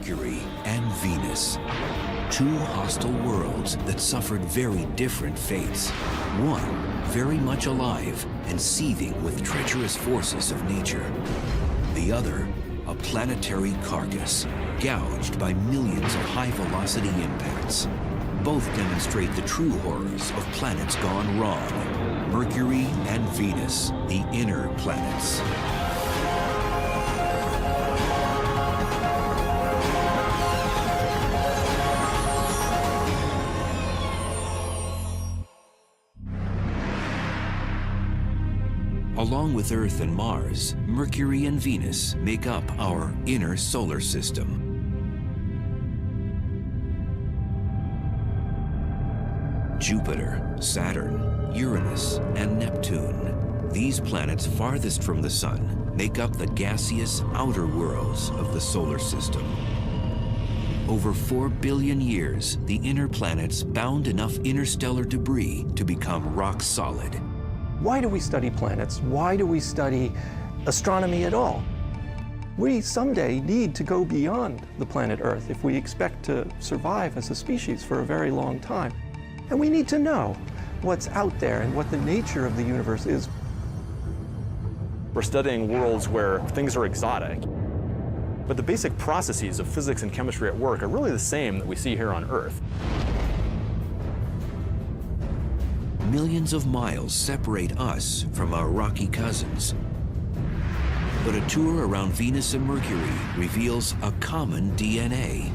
Mercury and Venus. Two hostile worlds that suffered very different fates. One, very much alive and seething with treacherous forces of nature. The other, a planetary carcass, gouged by millions of high-velocity impacts. Both demonstrate the true horrors of planets gone wrong. Mercury and Venus, the inner planets. Along with Earth and Mars, Mercury and Venus make up our inner solar system. Jupiter, Saturn, Uranus, and Neptune. These planets farthest from the Sun make up the gaseous outer worlds of the solar system. Over 4 billion years, the inner planets bound enough interstellar debris to become rock solid. Why do we study planets? Why do we study astronomy at all? We someday need to go beyond the planet Earth if we expect to survive as a species for a very long time. And we need to know what's out there and what the nature of the universe is. We're studying worlds where things are exotic, but the basic processes of physics and chemistry at work are really the same that we see here on Earth. Millions of miles separate us from our rocky cousins. But a tour around Venus and Mercury reveals a common DNA.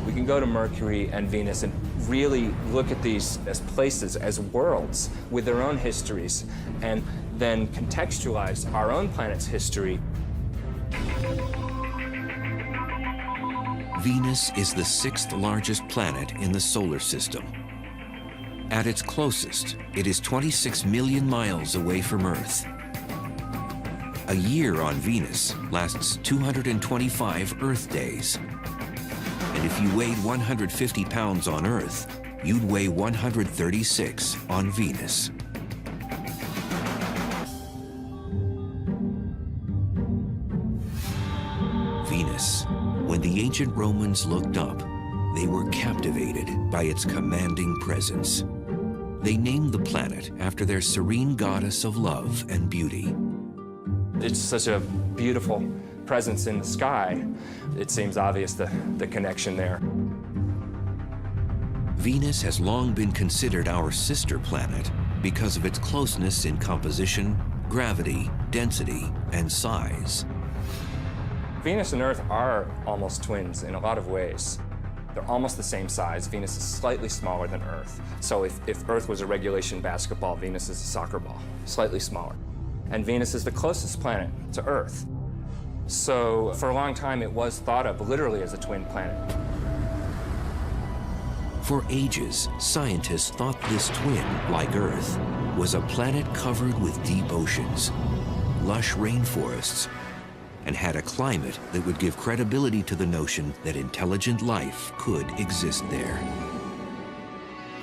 We can go to Mercury and Venus and really look at these as places, as worlds with their own histories, and then contextualize our own planet's history. Venus is the 6th largest planet in the solar system. At its closest, it is 26 million miles away from Earth. A year on Venus lasts 225 Earth days. And if you weighed 150 pounds on Earth, you'd weigh 136 on Venus. Venus. When the ancient Romans looked up, they were captivated by its commanding presence. They named the planet after their serene goddess of love and beauty. It's such a beautiful presence in the sky. It seems obvious the connection there. Venus has long been considered our sister planet because of its closeness in composition, gravity, density, and size. Venus and Earth are almost twins in a lot of ways. They're almost the same size. Venus is slightly smaller than Earth. So if Earth was a regulation basketball, Venus is a soccer ball, slightly smaller. And Venus is the closest planet to Earth. So for a long time, it was thought of literally as a twin planet. For ages, scientists thought this twin, like Earth, was a planet covered with deep oceans, lush rainforests, and had a climate that would give credibility to the notion that intelligent life could exist there.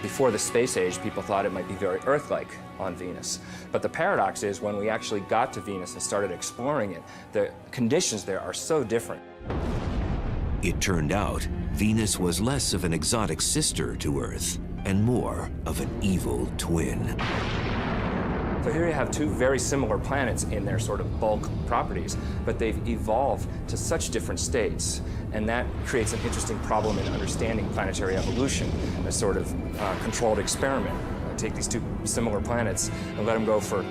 Before the space age, people thought it might be very Earth-like on Venus. But the paradox is when we actually got to Venus and started exploring it, the conditions there are so different. It turned out Venus was less of an exotic sister to Earth and more of an evil twin. So here you have two very similar planets in their sort of bulk properties, but they've evolved to such different states. And that creates an interesting problem in understanding planetary evolution, a sort of controlled experiment. Take these two similar planets and let them go for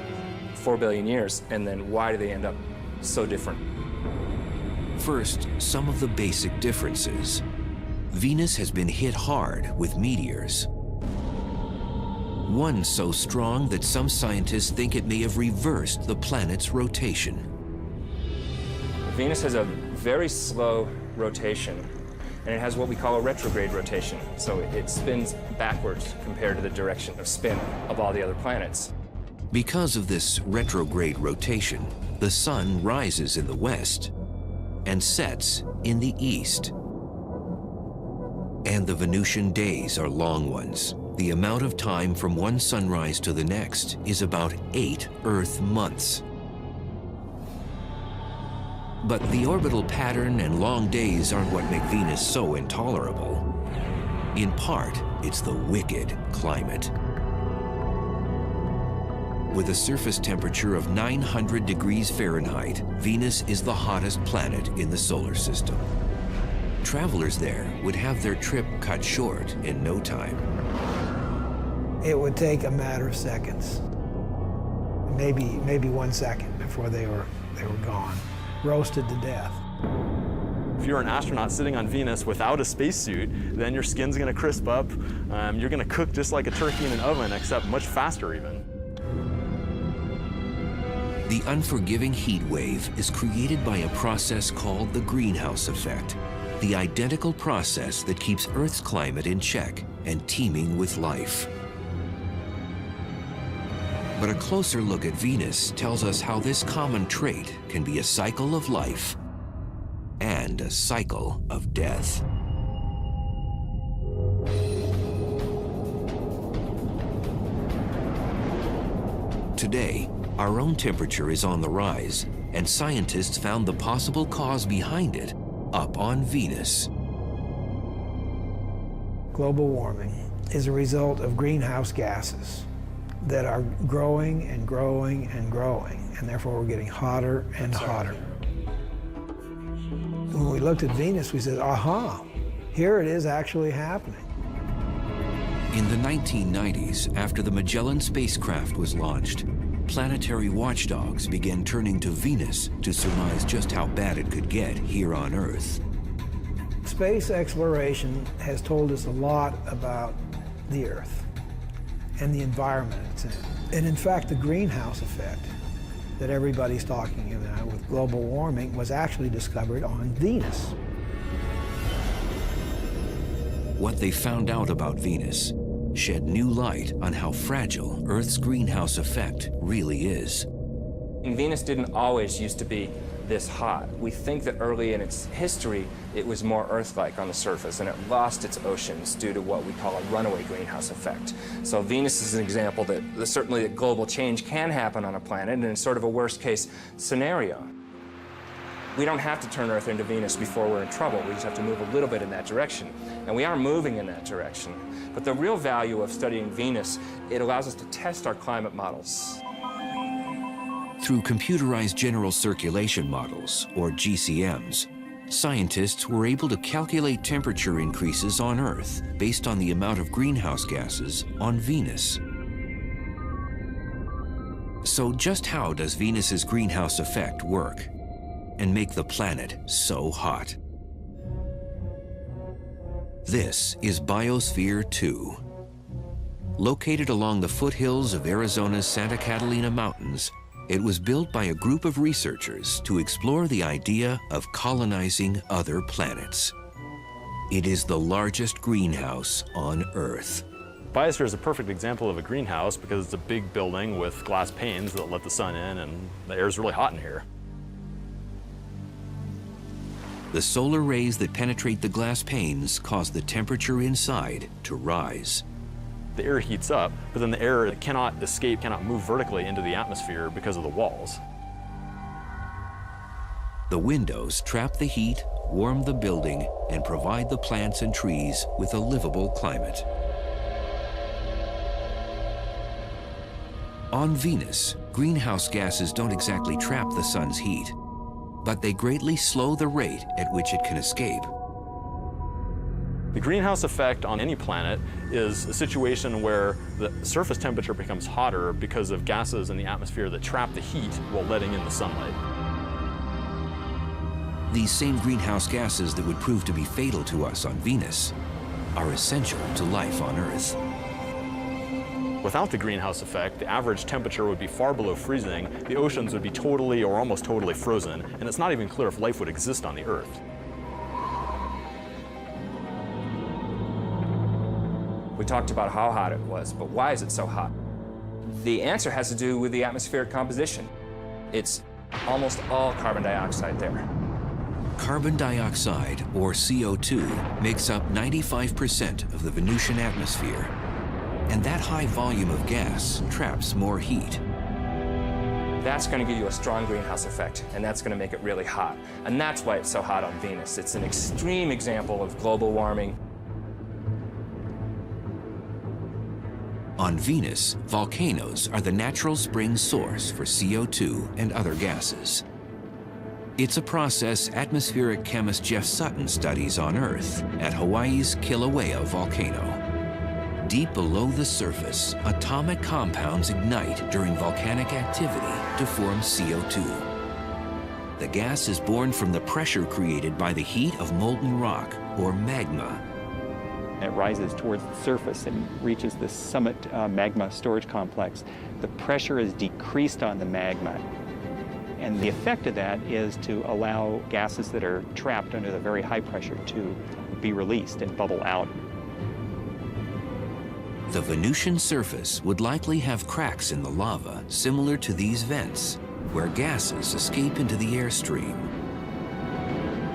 4 billion years, and then why do they end up so different? First, some of the basic differences. Venus has been hit hard with meteors. One so strong that some scientists think it may have reversed the planet's rotation. Venus has a very slow rotation, and it has what we call a retrograde rotation. So it spins backwards compared to the direction of spin of all the other planets. Because of this retrograde rotation, the sun rises in the west and sets in the east. And the Venusian days are long ones. The amount of time from one sunrise to the next is about 8 Earth months. But the orbital pattern and long days aren't what make Venus so intolerable. In part, it's the wicked climate. With a surface temperature of 900 degrees Fahrenheit, Venus is the hottest planet in the solar system. Travelers there would have their trip cut short in no time. It would take a matter of seconds, maybe 1 second before they were gone, roasted to death. If you're an astronaut sitting on Venus without a spacesuit, then your skin's gonna crisp up. You're gonna cook just like a turkey in an oven, except much faster even. The unforgiving heat wave is created by a process called the greenhouse effect, the identical process that keeps Earth's climate in check and teeming with life. But a closer look at Venus tells us how this common trait can be a cycle of life and a cycle of death. Today, our own temperature is on the rise, and scientists found the possible cause behind it up on Venus. Global warming is a result of greenhouse gases that are growing and growing and growing, and therefore we're getting hotter and hotter. When we looked at Venus, we said, aha, here it is actually happening. In the 1990s, after the Magellan spacecraft was launched, planetary watchdogs began turning to Venus to surmise just how bad it could get here on Earth. Space exploration has told us a lot about the Earth and the environment it's in. And in fact, the greenhouse effect that everybody's talking about with global warming was actually discovered on Venus. What they found out about Venus shed new light on how fragile Earth's greenhouse effect really is. And Venus didn't always used to be this hot. We think that early in its history, it was more Earth-like on the surface, and it lost its oceans due to what we call a runaway greenhouse effect. So Venus is an example that certainly that global change can happen on a planet, and it's sort of a worst-case scenario. We don't have to turn Earth into Venus before we're in trouble. We just have to move a little bit in that direction. And we are moving in that direction. But the real value of studying Venus, it allows us to test our climate models. Through computerized general circulation models, or GCMs, scientists were able to calculate temperature increases on Earth based on the amount of greenhouse gases on Venus. So just how does Venus's greenhouse effect work and make the planet so hot? This is Biosphere 2. Located along the foothills of Arizona's Santa Catalina Mountains, it was built by a group of researchers to explore the idea of colonizing other planets. It is the largest greenhouse on Earth. Biosphere is a perfect example of a greenhouse because it's a big building with glass panes that let the sun in, and the air is really hot in here. The solar rays that penetrate the glass panes cause the temperature inside to rise. The air heats up, but then the air cannot escape, cannot move vertically into the atmosphere because of the walls. The windows trap the heat, warm the building, and provide the plants and trees with a livable climate. On Venus, greenhouse gases don't exactly trap the sun's heat, but they greatly slow the rate at which it can escape. The greenhouse effect on any planet is a situation where the surface temperature becomes hotter because of gases in the atmosphere that trap the heat while letting in the sunlight. These same greenhouse gases that would prove to be fatal to us on Venus are essential to life on Earth. Without the greenhouse effect, the average temperature would be far below freezing, the oceans would be totally or almost totally frozen, and it's not even clear if life would exist on the Earth. We talked about how hot it was, but why is it so hot? The answer has to do with the atmospheric composition. It's almost all carbon dioxide there. Carbon dioxide, or CO2, makes up 95% of the Venusian atmosphere. And that high volume of gas traps more heat. that's going to give you a strong greenhouse effect, and that's going to make it really hot. And that's why it's so hot on Venus. It's an extreme example of global warming. On Venus, volcanoes are the natural spring source for CO2 and other gases. It's a process atmospheric chemist Jeff Sutton studies on Earth at Hawaii's Kilauea volcano. Deep below the surface, atomic compounds ignite during volcanic activity to form CO2. The gas is born from the pressure created by the heat of molten rock, or magma. It rises towards the surface and reaches the summit magma storage complex. The pressure is decreased on the magma. And the effect of that is to allow gases that are trapped under the very high pressure to be released and bubble out. The Venusian surface would likely have cracks in the lava similar to these vents, where gases escape into the airstream.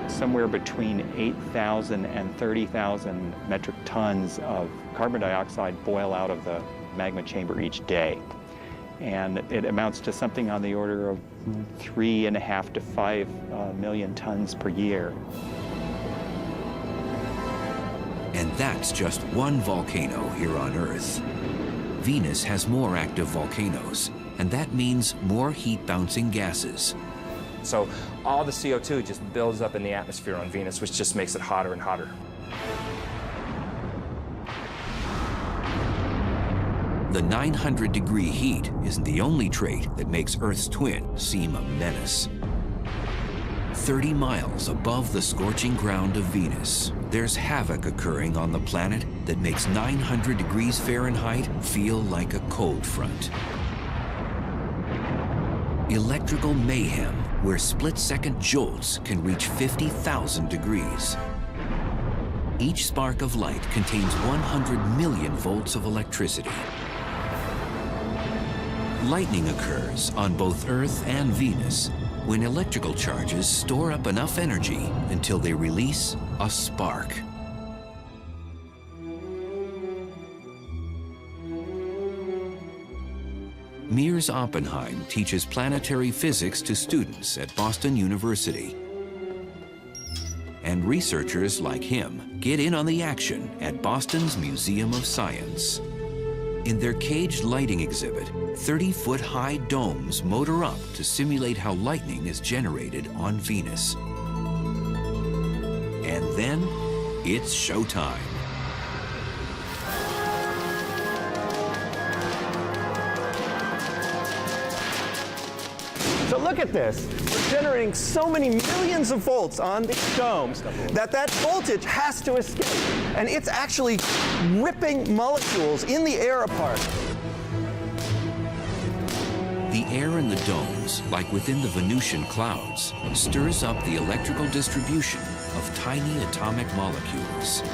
Somewhere between 8,000 and 30,000 metric tons of carbon dioxide boil out of the magma chamber each day. And it amounts to something on the order of 3.5 to 5 million tons per year. And that's just one volcano here on Earth. Venus has more active volcanoes, and that means more heat-bouncing gases. So all the CO2 just builds up in the atmosphere on Venus, which just makes it hotter and hotter. The 900-degree heat isn't the only trait that makes Earth's twin seem a menace. 30 miles above the scorching ground of Venus, there's havoc occurring on the planet that makes 900 degrees Fahrenheit feel like a cold front. Electrical mayhem, where split-second jolts can reach 50,000 degrees. Each spark of light contains 100 million volts of electricity. Lightning occurs on both Earth and Venus when electrical charges store up enough energy until they release a spark. Mears Oppenheim teaches planetary physics to students at Boston University. And researchers like him get in on the action at Boston's Museum of Science. In their caged lighting exhibit, 30-foot-high domes motor up to simulate how lightning is generated on Venus. And then, it's showtime. So look at this. We're generating so many millions of volts on these domes that voltage has to escape. And it's actually ripping molecules in the air apart. The air in the domes, like within the Venusian clouds, stirs up the electrical distribution of tiny atomic molecules.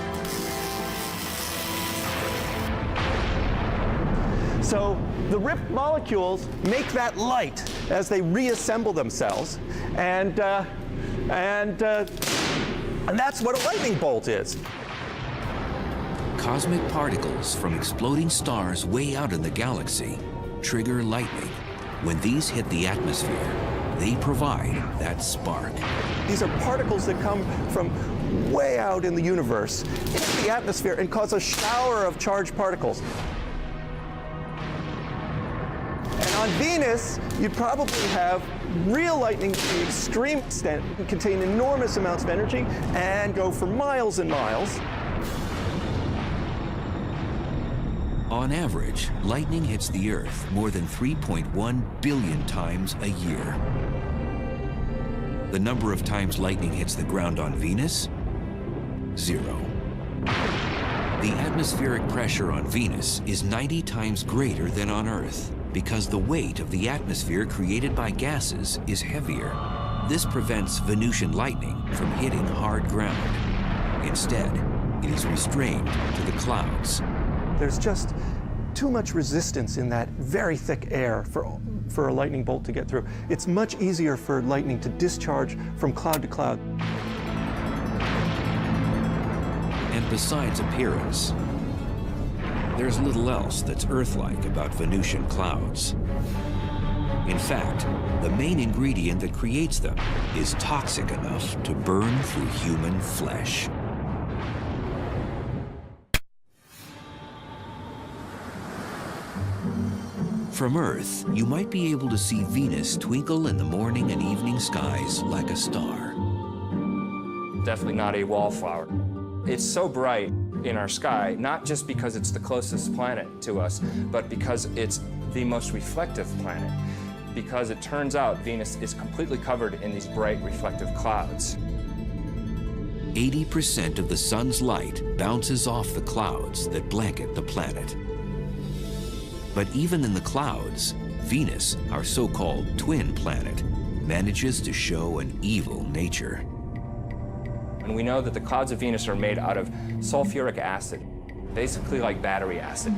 So the ripped molecules make that light as they reassemble themselves, and that's what a lightning bolt is. Cosmic particles from exploding stars way out in the galaxy trigger lightning. When these hit the atmosphere, they provide that spark. These are particles that come from way out in the universe into the atmosphere and cause a shower of charged particles. And on Venus, you'd probably have real lightning to the extreme extent, contain enormous amounts of energy, and go for miles and miles. On average, lightning hits the Earth more than 3.1 billion times a year. The number of times lightning hits the ground on Venus? 0. The atmospheric pressure on Venus is 90 times greater than on Earth because the weight of the atmosphere created by gases is heavier. This prevents Venusian lightning from hitting hard ground. Instead, it is restrained to the clouds. There's just too much resistance in that very thick air for a lightning bolt to get through. It's much easier for lightning to discharge from cloud to cloud. And besides appearance, there's little else that's Earth-like about Venusian clouds. In fact, the main ingredient that creates them is toxic enough to burn through human flesh. From Earth, you might be able to see Venus twinkle in the morning and evening skies like a star. Definitely not a wallflower. It's so bright in our sky, not just because it's the closest planet to us, but because it's the most reflective planet. Because it turns out Venus is completely covered in these bright reflective clouds. 80% of the sun's light bounces off the clouds that blanket the planet. But even in the clouds, Venus, our so-called twin planet, manages to show an evil nature. And we know that the clouds of Venus are made out of sulfuric acid, basically like battery acid.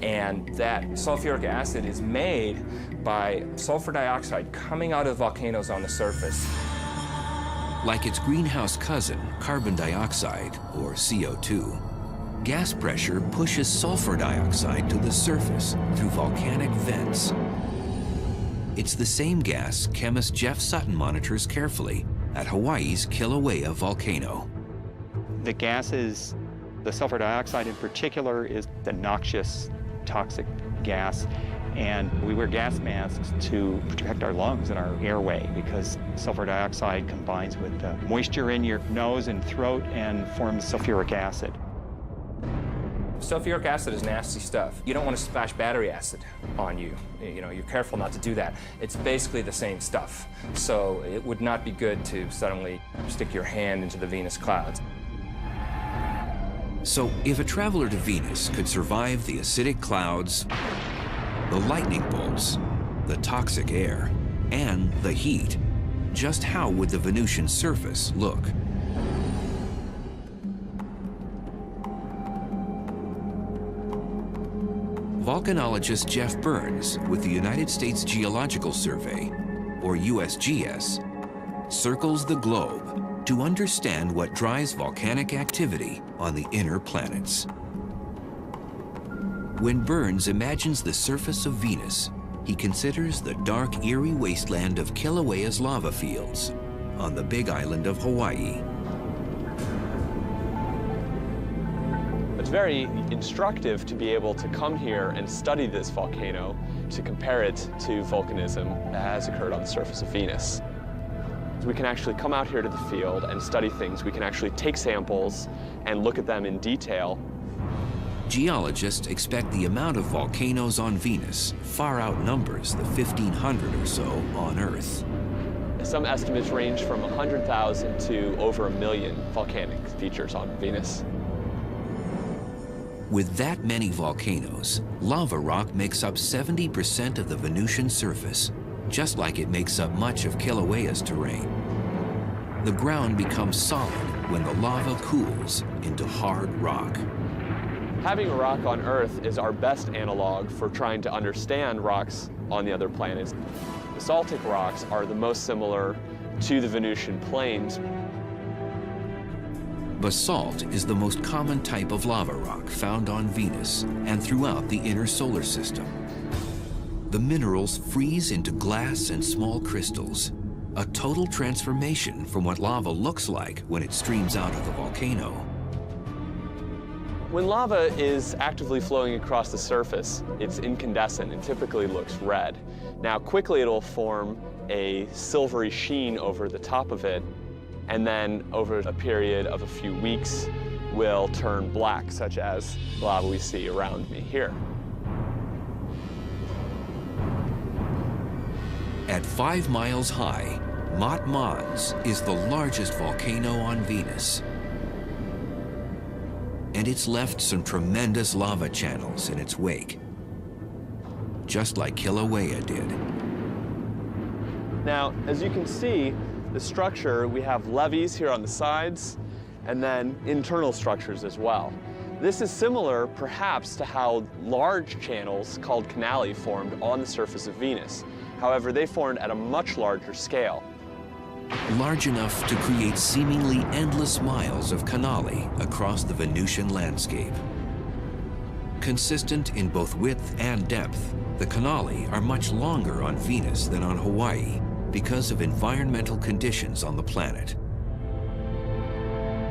And that sulfuric acid is made by sulfur dioxide coming out of volcanoes on the surface. Like its greenhouse cousin, carbon dioxide, or CO2, gas pressure pushes sulfur dioxide to the surface through volcanic vents. It's the same gas chemist Jeff Sutton monitors carefully at Hawaii's Kilauea volcano. The gases, the sulfur dioxide in particular, is the noxious, toxic gas. And we wear gas masks to protect our lungs and our airway because sulfur dioxide combines with the moisture in your nose and throat and forms sulfuric acid. Sulfuric acid is nasty stuff. You don't want to splash battery acid on you. You're careful not to do that. It's basically the same stuff. So it would not be good to suddenly stick your hand into the Venus clouds. So if a traveler to Venus could survive the acidic clouds, the lightning bolts, the toxic air, and the heat, just how would the Venusian surface look? Volcanologist Jeff Burns with the United States Geological Survey, or USGS, circles the globe to understand what drives volcanic activity on the inner planets. When Burns imagines the surface of Venus, he considers the dark, eerie wasteland of Kilauea's lava fields on the big island of Hawaii. It's very instructive to be able to come here and study this volcano to compare it to volcanism that has occurred on the surface of Venus. We can actually come out here to the field and study things. We can actually take samples and look at them in detail. Geologists expect the amount of volcanoes on Venus far outnumbers the 1,500 or so on Earth. Some estimates range from 100,000 to over 1 million volcanic features on Venus. With that many volcanoes, lava rock makes up 70% of the Venusian surface, just like it makes up much of Kilauea's terrain. The ground becomes solid when the lava cools into hard rock. Having a rock on Earth is our best analog for trying to understand rocks on the other planets. Basaltic rocks are the most similar to the Venusian plains. Basalt is the most common type of lava rock found on Venus and throughout the inner solar system. The minerals freeze into glass and small crystals, a total transformation from what lava looks like when it streams out of the volcano. When lava is actively flowing across the surface, it's incandescent and typically looks red. Now, quickly it'll form a silvery sheen over the top of it, and then over a period of a few weeks will turn black, such as the lava we see around me here. At 5 miles high, Mont Mons is the largest volcano on Venus. And it's left some tremendous lava channels in its wake, just like Kilauea did. Now, as you can see, the structure, we have levees here on the sides, and then internal structures as well. This is similar, perhaps, to how large channels called canali formed on the surface of Venus. However, they formed at a much larger scale. Large enough to create seemingly endless miles of canali across the Venusian landscape. Consistent in both width and depth, the canali are much longer on Venus than on Hawaii because of environmental conditions on the planet.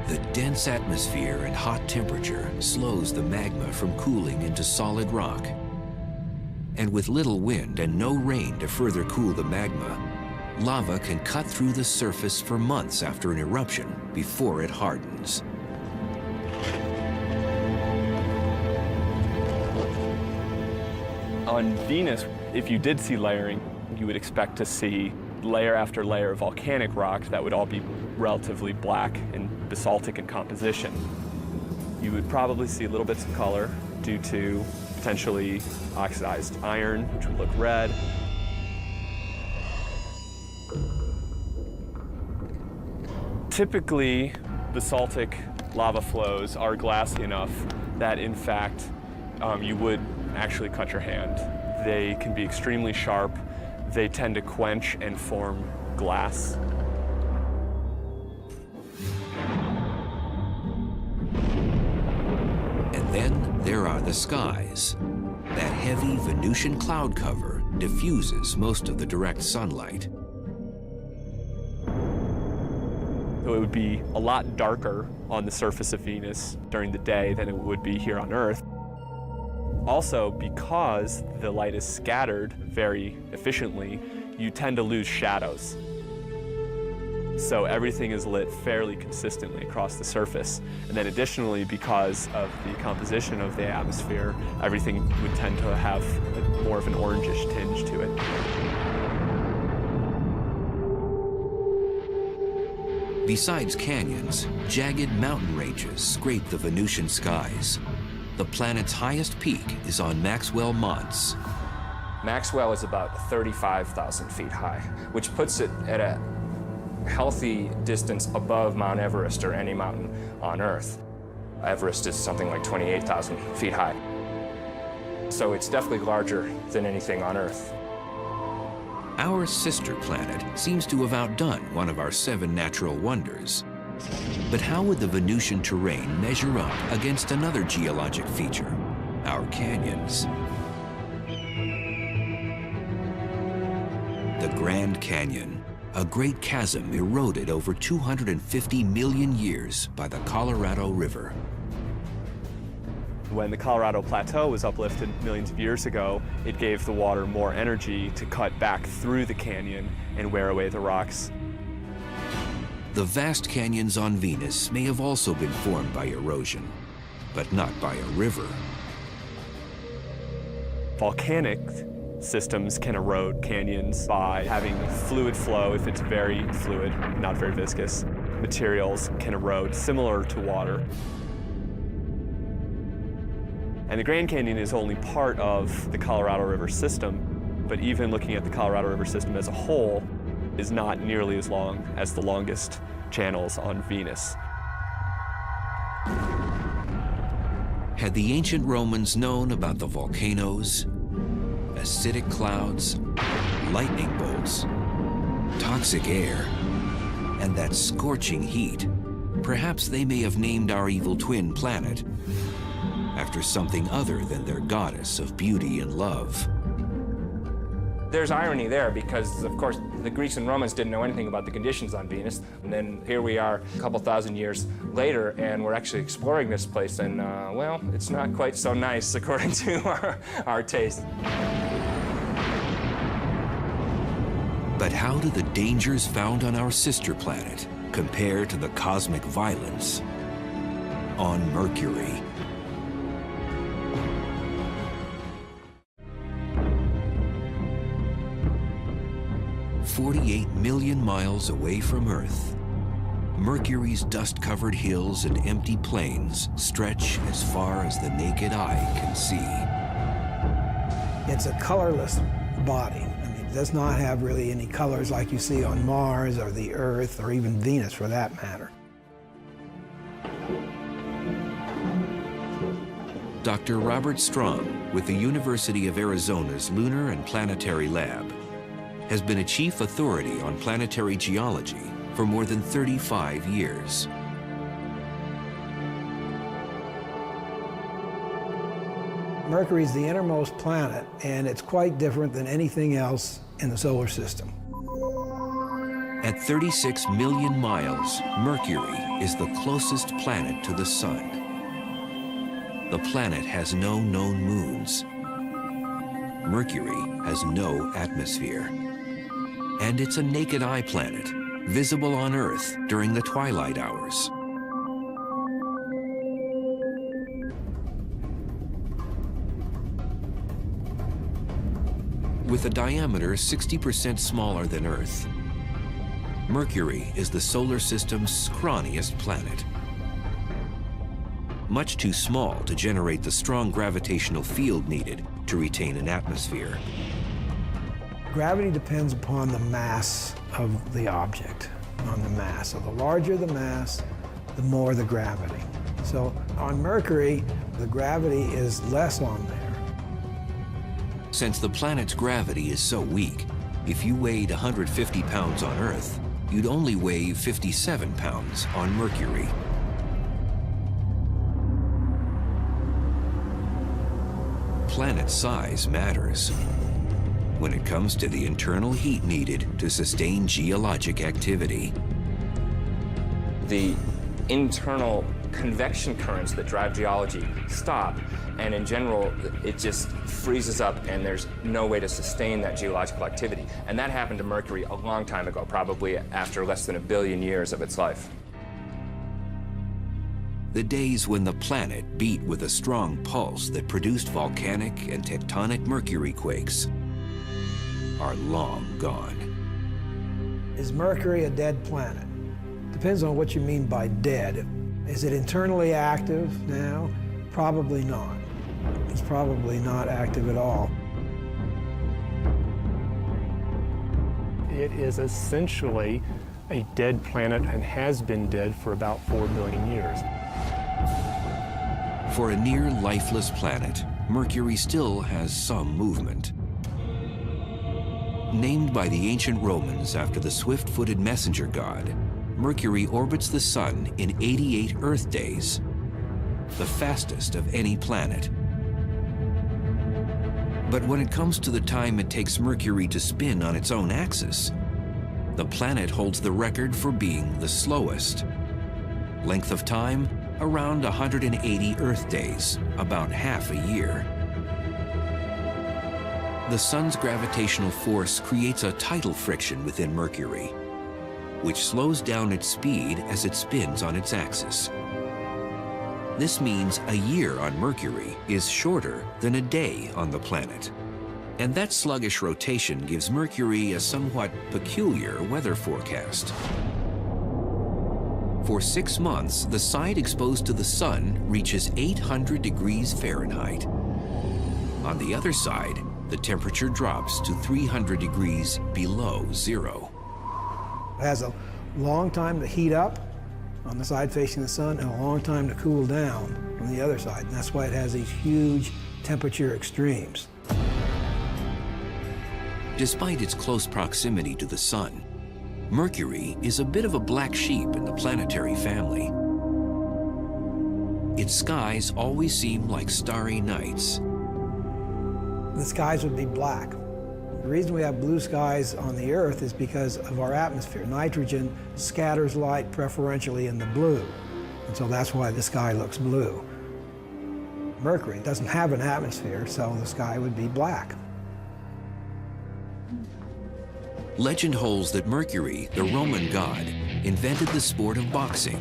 The dense atmosphere and hot temperature slows the magma from cooling into solid rock. And with little wind and no rain to further cool the magma, lava can cut through the surface for months after an eruption before it hardens. On Venus, if you did see layering, you would expect to see layer after layer of volcanic rock that would all be relatively black and basaltic in composition. You would probably see little bits of color due to potentially oxidized iron, which would look red. Typically, basaltic lava flows are glassy enough that, in fact, you would actually cut your hand. They can be extremely sharp. They tend to quench and form glass. And then there are the skies. That heavy Venusian cloud cover diffuses most of the direct sunlight. So it would be a lot darker on the surface of Venus during the day than it would be here on Earth. Also, because the light is scattered very efficiently, you tend to lose shadows. So everything is lit fairly consistently across the surface. And then additionally, because of the composition of the atmosphere, everything would tend to have more of an orangish tinge to it. Besides canyons, jagged mountain ranges scrape the Venusian skies. The planet's highest peak is on Maxwell Monts. Maxwell is about 35,000 feet high, which puts it at a healthy distance above Mount Everest or any mountain on Earth. Everest is something like 28,000 feet high. So it's definitely larger than anything on Earth. Our sister planet seems to have outdone one of our 7 natural wonders. But how would the Venusian terrain measure up against another geologic feature, our canyons? The Grand Canyon, a great chasm eroded over 250 million years by the Colorado River. When the Colorado Plateau was uplifted millions of years ago, it gave the water more energy to cut back through the canyon and wear away the rocks. The vast canyons on Venus may have also been formed by erosion, but not by a river. Volcanic systems can erode canyons by having fluid flow if it's very fluid, not very viscous. Materials can erode similar to water. And the Grand Canyon is only part of the Colorado River system, but even looking at the Colorado River system as a whole is not nearly as long as the longest channels on Venus. Had the ancient Romans known about the volcanoes, acidic clouds, lightning bolts, toxic air, and that scorching heat, perhaps they may have named our evil twin planet after something other than their goddess of beauty and love. There's irony there because, of course, the Greeks and Romans didn't know anything about the conditions on Venus. And then here we are a couple thousand years later, and we're actually exploring this place, and, well, it's not quite so nice according to our taste. But how do the dangers found on our sister planet compare to the cosmic violence on Mercury? "48 million miles away from Earth, Mercury's dust-covered hills and empty plains stretch as far as the naked eye can see." It's a colorless body. I mean, it does not have really any colors like you see on Mars or the Earth or even Venus for that matter. Dr. Robert Strong with the University of Arizona's Lunar and Planetary Lab has been a chief authority on planetary geology for more than 35 years. Mercury is the innermost planet, and it's quite different than anything else in the solar system. At 36 million miles, Mercury is the closest planet to the Sun. The planet has no known moons. Mercury has no atmosphere. And it's a naked eye planet, visible on Earth during the twilight hours. With a diameter 60% smaller than Earth, Mercury is the solar system's scrawniest planet. Much too small to generate the strong gravitational field needed to retain an atmosphere. Gravity depends upon the mass of the object, on the mass. So the larger the mass, the more the gravity. So on Mercury, the gravity is less on there. Since the planet's gravity is so weak, if you weighed 150 pounds on Earth, you'd only weigh 57 pounds on Mercury. Planet size matters when it comes to the internal heat needed to sustain geologic activity. The internal convection currents that drive geology stop, and in general, it just freezes up and there's no way to sustain that geological activity. And that happened to Mercury a long time ago, probably after less than 1 billion years of its life. The days when the planet beat with a strong pulse that produced volcanic and tectonic Mercury quakes are long gone. Is Mercury a dead planet? Depends on what you mean by dead. Is it internally active now? Probably not. It's probably not active at all. It is essentially a dead planet and has been dead for about 4 billion years. For a near lifeless planet, Mercury still has some movement. Named by the ancient Romans after the swift-footed messenger god, Mercury orbits the Sun in 88 Earth days, the fastest of any planet. But when it comes to the time it takes Mercury to spin on its own axis, the planet holds the record for being the slowest. Length of time, around 180 Earth days, about half a year. The Sun's gravitational force creates a tidal friction within Mercury, which slows down its speed as it spins on its axis. This means a year on Mercury is shorter than a day on the planet. And that sluggish rotation gives Mercury a somewhat peculiar weather forecast. For 6 months, the side exposed to the Sun reaches 800 degrees Fahrenheit. On the other side, the temperature drops to 300 degrees below zero. It has a long time to heat up on the side facing the Sun and a long time to cool down on the other side. And that's why it has these huge temperature extremes. Despite its close proximity to the Sun, Mercury is a bit of a black sheep in the planetary family. Its skies always seem like starry nights. The skies would be black. The reason we have blue skies on the Earth is because of our atmosphere. Nitrogen scatters light preferentially in the blue, and so that's why the sky looks blue. Mercury doesn't have an atmosphere, so the sky would be black. Legend holds that Mercury, the Roman god, invented the sport of boxing.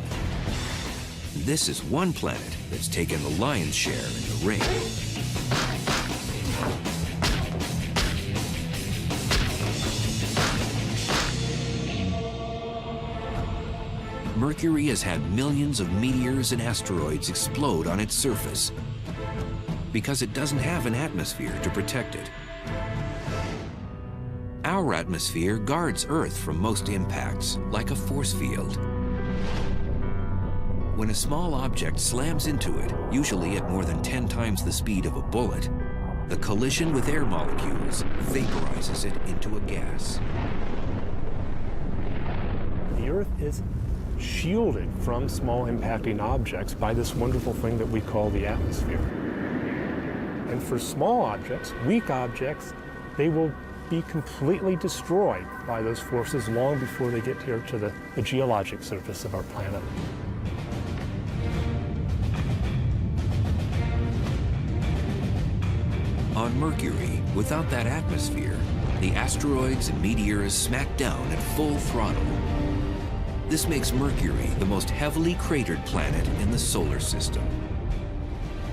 This is one planet that's taken the lion's share in the ring. Mercury has had millions of meteors and asteroids explode on its surface because it doesn't have an atmosphere to protect it. Our atmosphere guards Earth from most impacts, like a force field. When a small object slams into it, usually at more than 10 times the speed of a bullet, the collision with air molecules vaporizes it into a gas. The Earth is shielded from small impacting objects by this wonderful thing that we call the atmosphere. And for small objects, weak objects, they will be completely destroyed by those forces long before they get here to the geologic surface of our planet. On Mercury, without that atmosphere, the asteroids and meteors smack down at full throttle. This makes Mercury the most heavily cratered planet in the solar system.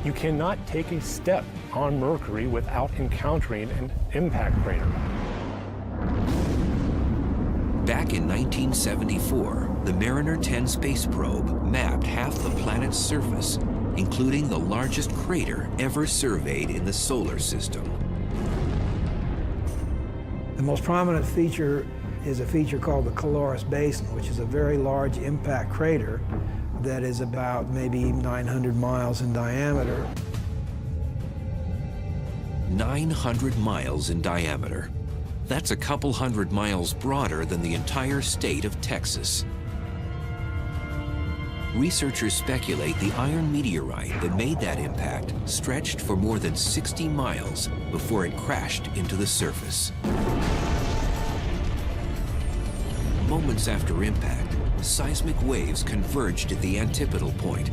You cannot take a step on Mercury without encountering an impact crater. Back in 1974, the Mariner 10 space probe mapped half the planet's surface, including the largest crater ever surveyed in the solar system. The most prominent feature is a feature called the Caloris Basin, which is a very large impact crater that is about maybe 900 miles in diameter. 900 miles in diameter. That's a couple hundred miles broader than the entire state of Texas. Researchers speculate the iron meteorite that made that impact stretched for more than 60 miles before it crashed into the surface. Moments after impact, seismic waves converged at the antipodal point,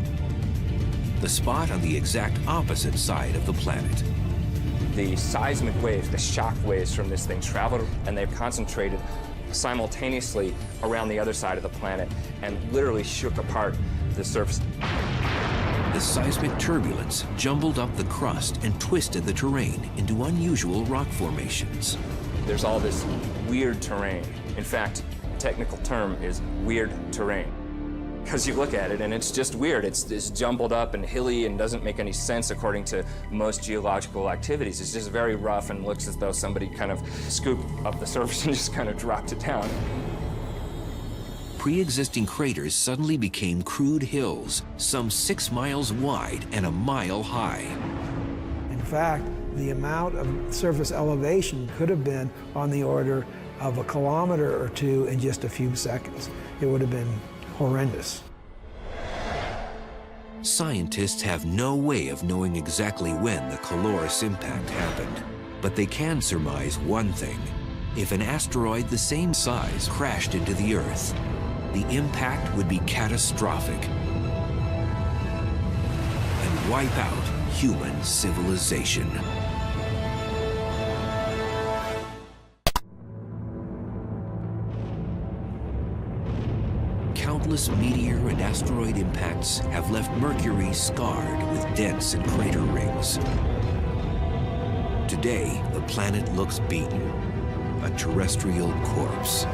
the spot on the exact opposite side of the planet. The seismic waves, the shock waves from this thing traveled, and they've concentrated simultaneously around the other side of the planet and literally shook apart the surface. The seismic turbulence jumbled up the crust and twisted the terrain into unusual rock formations. There's all this weird terrain. In fact, the technical term is weird terrain. Because you look at it and it's just weird. It's jumbled up and hilly and doesn't make any sense according to most geological activities. It's just very rough and looks as though somebody kind of scooped up the surface and just kind of dropped it down. Pre-existing craters suddenly became crude hills, some 6 miles wide and a mile high. In fact, the amount of surface elevation could have been on the order of 1 kilometer or 2 in just a few seconds. It would have been horrendous. Scientists have no way of knowing exactly when the Caloris impact happened, but they can surmise one thing. If an asteroid the same size crashed into the Earth, the impact would be catastrophic and wipe out human civilization. Countless meteor and asteroid impacts have left Mercury scarred with dents and crater rings. Today, the planet looks beaten, a terrestrial corpse.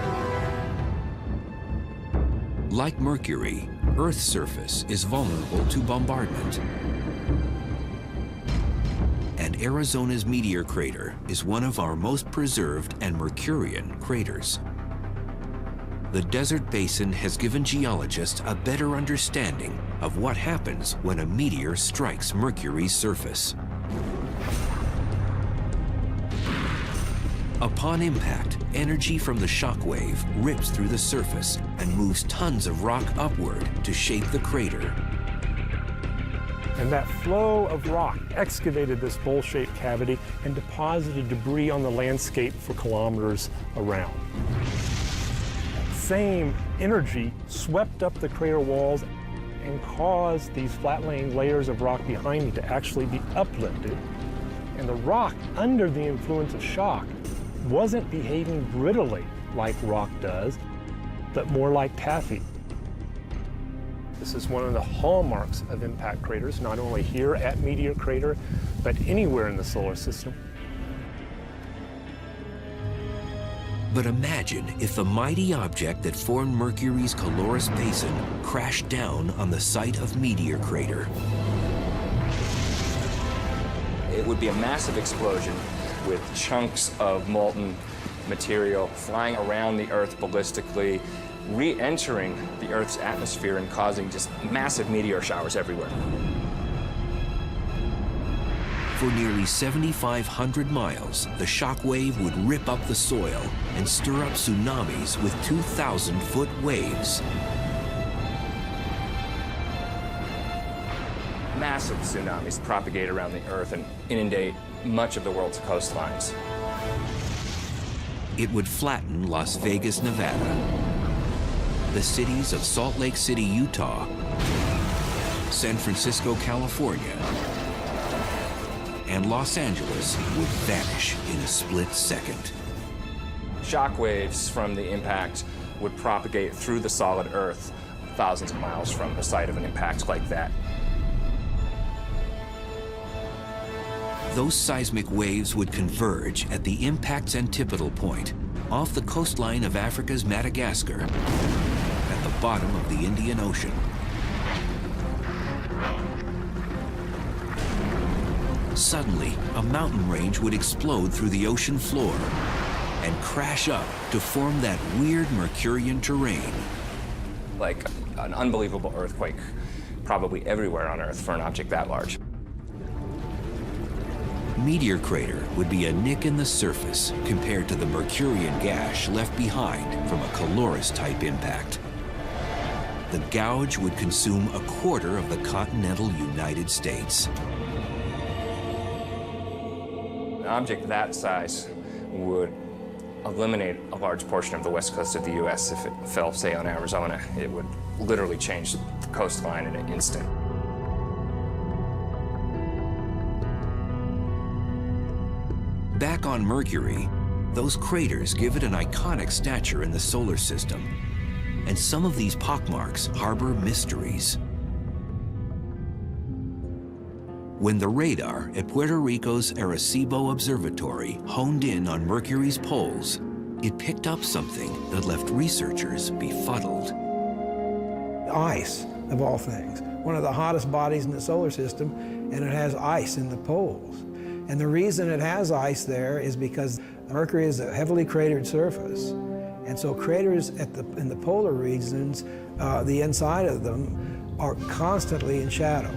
Like Mercury, Earth's surface is vulnerable to bombardment. And Arizona's meteor crater is one of our most preserved and Mercurian craters. The desert basin has given geologists a better understanding of what happens when a meteor strikes Mercury's surface. Upon impact, energy from the shock wave rips through the surface and moves tons of rock upward to shape the crater. And that flow of rock excavated this bowl-shaped cavity and deposited debris on the landscape for kilometers around. Same energy swept up the crater walls and caused these flat-laying layers of rock behind me to actually be uplifted. And the rock, under the influence of shock, wasn't behaving brittly like rock does, but more like taffy. This is one of the hallmarks of impact craters, not only here at Meteor Crater, but anywhere in the solar system. But imagine if the mighty object that formed Mercury's Caloris Basin crashed down on the site of Meteor Crater. It would be a massive explosion with chunks of molten material flying around the Earth ballistically, re-entering the Earth's atmosphere and causing just massive meteor showers everywhere. For nearly 7,500 miles, the shock wave would rip up the soil and stir up tsunamis with 2,000-foot waves. massive tsunamis propagate around the Earth and inundate much of the world's coastlines. It would flatten Las Vegas, Nevada, the cities of Salt Lake City, Utah, San Francisco, California, and Los Angeles would vanish in a split second. Shock waves from the impact would propagate through the solid Earth thousands of miles from the site of an impact like that. Those seismic waves would converge at the impact's antipodal point, off the coastline of Africa's Madagascar, at the bottom of the Indian Ocean. Suddenly, a mountain range would explode through the ocean floor and crash up to form that weird Mercurian terrain. Like an unbelievable earthquake, probably everywhere on Earth for an object that large. Meteor crater would be a nick in the surface compared to the Mercurian gash left behind from a Colorus-type impact. The gouge would consume a quarter of the continental United States. An object that size would eliminate a large portion of the west coast of the U.S. if it fell, say, on Arizona. It would literally change the coastline in an instant. Back on Mercury, those craters give it an iconic stature in the solar system, and some of these pockmarks harbor mysteries. When the radar at Puerto Rico's Arecibo Observatory honed in on Mercury's poles, it picked up something that left researchers befuddled. Ice, of all things. One of the hottest bodies in the solar system, and it has ice in the poles. And the reason it has ice there is because Mercury is a heavily cratered surface. And so craters in the polar regions, the inside of them, are constantly in shadow.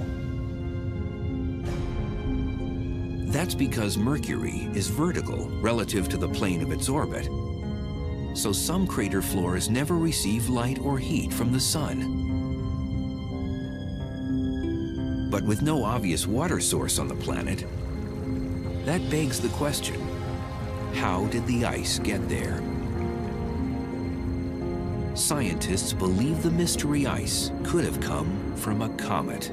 That's because Mercury is vertical relative to the plane of its orbit. So some crater floors never receive light or heat from the sun. But with no obvious water source on the planet, that begs the question, how did the ice get there? Scientists believe the mystery ice could have come from a comet.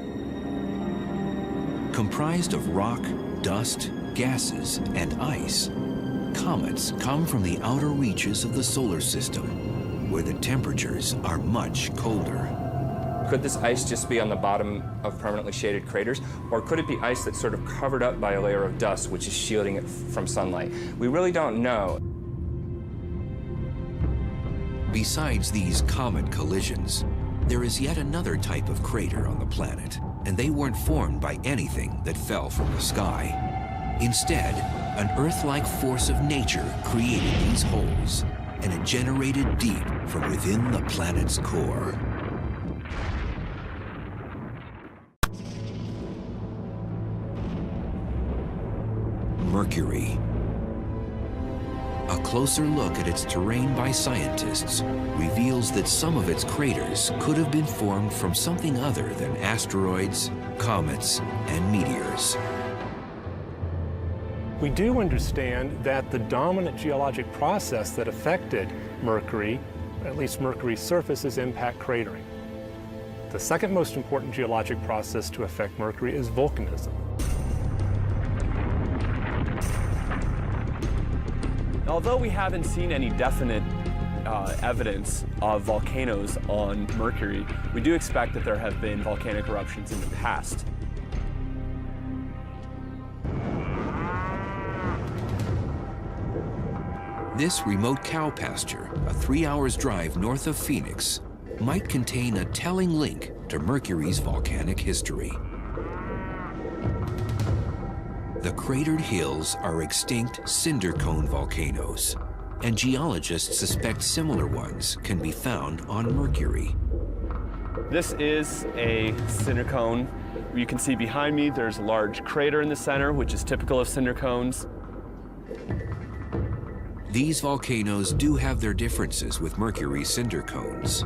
Comprised of rock, dust, gases, and ice, comets come from the outer reaches of the solar system, where the temperatures are much colder. Could this ice just be on the bottom of permanently shaded craters, or could it be ice that's sort of covered up by a layer of dust which is shielding it from sunlight? We really don't know. Besides these comet collisions, there is yet another type of crater on the planet, and they weren't formed by anything that fell from the sky. Instead, an Earth-like force of nature created these holes, and it generated deep from within the planet's core. Mercury. A closer look at its terrain by scientists reveals that some of its craters could have been formed from something other than asteroids, comets, and meteors. We do understand that the dominant geologic process that affected Mercury, at least Mercury's surface, is impact cratering. The second most important geologic process to affect Mercury is volcanism. Although we haven't seen any definite evidence of volcanoes on Mercury, we do expect that there have been volcanic eruptions in the past. This remote cow pasture, a 3 hours drive north of Phoenix, might contain a telling link to Mercury's volcanic history. The cratered hills are extinct cinder cone volcanoes, and geologists suspect similar ones can be found on Mercury. This is a cinder cone. You can see behind me there's a large crater in the center, which is typical of cinder cones. These volcanoes do have their differences with Mercury's cinder cones.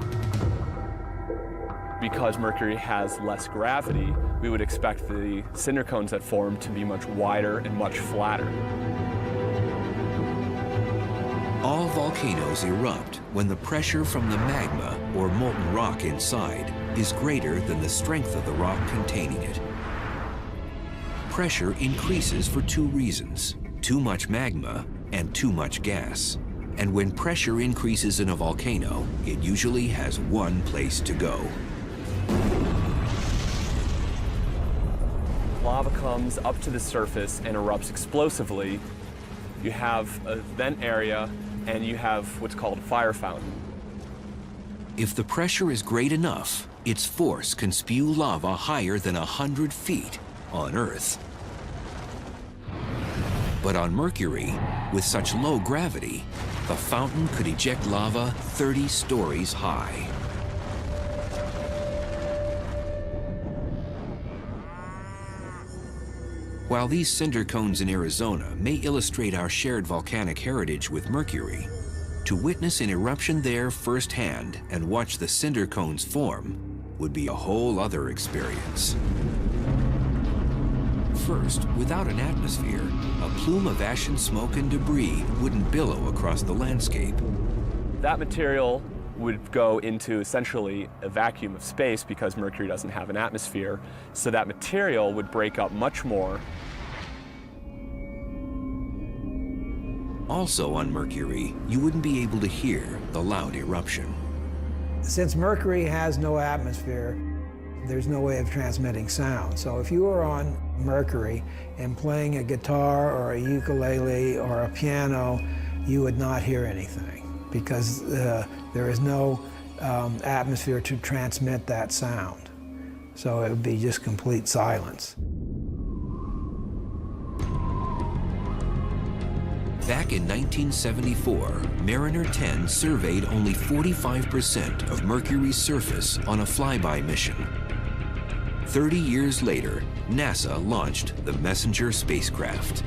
because Mercury has less gravity, we would expect the cinder cones that form to be much wider and much flatter. All volcanoes erupt when the pressure from the magma, or molten rock inside, is greater than the strength of the rock containing it. Pressure increases for two reasons: too much magma and too much gas. And when pressure increases in a volcano, it usually has one place to go. Lava comes up to the surface and erupts explosively. You have a vent area, and you have what's called a fire fountain. If the pressure is great enough, its force can spew lava higher than 100 feet on Earth. But on Mercury, with such low gravity, the fountain could eject lava 30 stories high. While these cinder cones in Arizona may illustrate our shared volcanic heritage with Mercury, to witness an eruption there firsthand and watch the cinder cones form would be a whole other experience. First, without an atmosphere, a plume of ash and smoke and debris wouldn't billow across the landscape. That material would go into essentially a vacuum of space because Mercury doesn't have an atmosphere, so that material would break up much more. Also on Mercury, you wouldn't be able to hear the loud eruption. Since Mercury has no atmosphere, there's no way of transmitting sound. So if you were on Mercury and playing a guitar or a ukulele or a piano, you would not hear anything because there is no atmosphere to transmit that sound. So it would be just complete silence. Back in 1974, Mariner 10 surveyed only 45% of Mercury's surface on a flyby mission. 30 years later, NASA launched the Messenger spacecraft.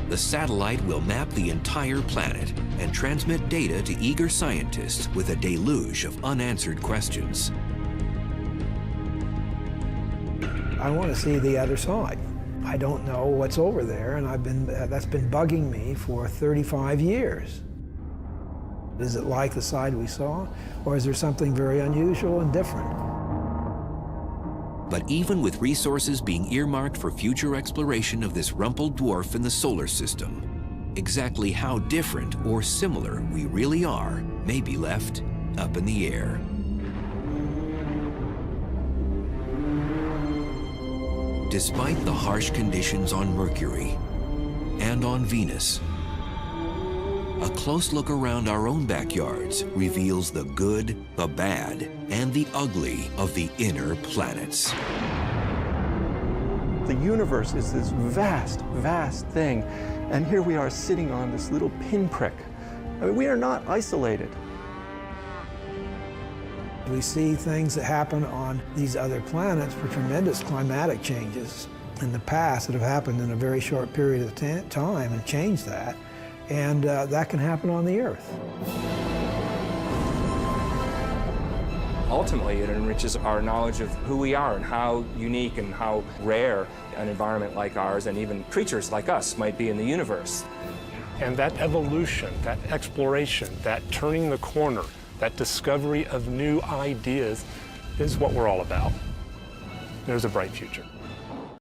The satellite will map the entire planet and transmit data to eager scientists with a deluge of unanswered questions. I want to see the other side. I don't know what's over there, and that's been bugging me for 35 years. Is it like the side we saw, or is there something very unusual and different? But even with resources being earmarked for future exploration of this rumpled dwarf in the solar system, exactly how different or similar we really are may be left up in the air. Despite the harsh conditions on Mercury and on Venus, a close look around our own backyards reveals the good, the bad, and the ugly of the inner planets. The universe is this vast, vast thing, and here we are sitting on this little pinprick. I mean, we are not isolated. We see things that happen on these other planets for tremendous climatic changes in the past that have happened in a very short period of time and changed that. And that can happen on the Earth. Ultimately, it enriches our knowledge of who we are and how unique and how rare an environment like ours and even creatures like us might be in the universe. And that evolution, that exploration, that turning the corner, that discovery of new ideas is what we're all about. There's a bright future.